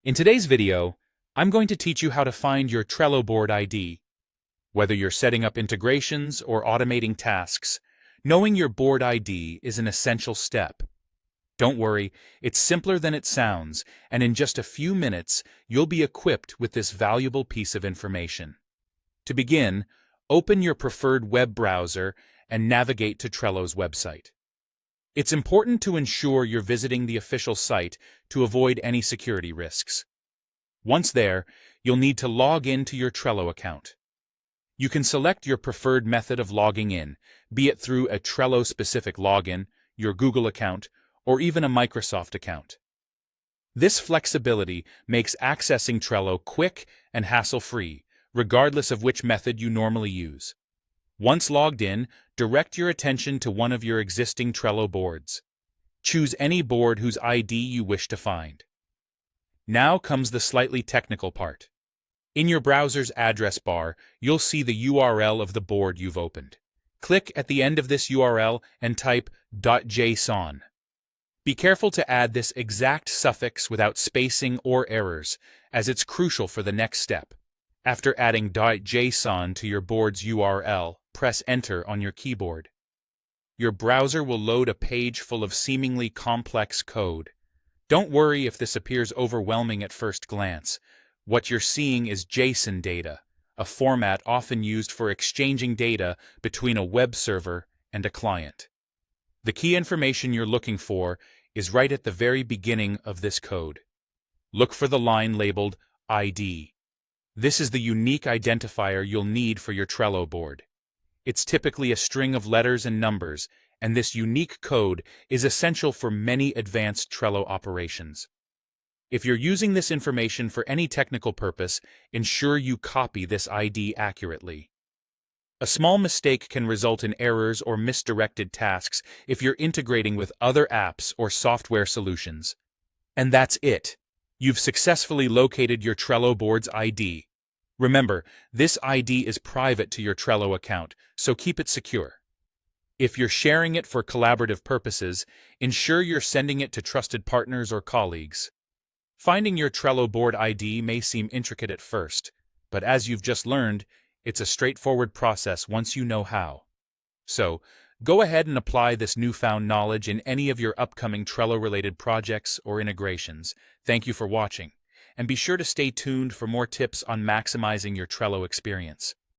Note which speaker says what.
Speaker 1: In today's video, I'm going to teach you how to find your Trello Board ID. Whether you're setting up integrations or automating tasks, knowing your board ID is an essential step. Don't worry, it's simpler than it sounds, and in just a few minutes, you'll be equipped with this valuable piece of information. To begin, open your preferred web browser and navigate to Trello's website. It's important to ensure you're visiting the official site to avoid any security risks. Once there, you'll need to log in to your Trello account. You can select your preferred method of logging in, be it through a Trello-specific login, your Google account, or even a Microsoft account. This flexibility makes accessing Trello quick and hassle-free, regardless of which method you normally use. Once logged in, direct your attention to one of your existing Trello boards. Choose any board whose ID you wish to find. Now comes the slightly technical part. In your browser's address bar, you'll see the URL of the board you've opened. Click at the end of this URL and type .json. Be careful to add this exact suffix without spacing or errors, as it's crucial for the next step. After adding .json to your board's URL, press Enter on your keyboard. Your browser will load a page full of seemingly complex code. Don't worry if this appears overwhelming at first glance. What you're seeing is JSON data, a format often used for exchanging data between a web server and a client. The key information you're looking for is right at the very beginning of this code. Look for the line labeled ID. This is the unique identifier you'll need for your Trello board. It's typically a string of letters and numbers, and this unique code is essential for many advanced Trello operations. If you're using this information for any technical purpose, ensure you copy this ID accurately. A small mistake can result in errors or misdirected tasks if you're integrating with other apps or software solutions. And that's it. You've successfully located your Trello board's ID. Remember, this ID is private to your Trello account, so keep it secure. If you're sharing it for collaborative purposes, ensure you're sending it to trusted partners or colleagues. Finding your Trello board ID may seem intricate at first, but as you've just learned, it's a straightforward process once you know how. So, go ahead and apply this newfound knowledge in any of your upcoming Trello-related projects or integrations. Thank you for watching, and be sure to stay tuned for more tips on maximizing your Trello experience.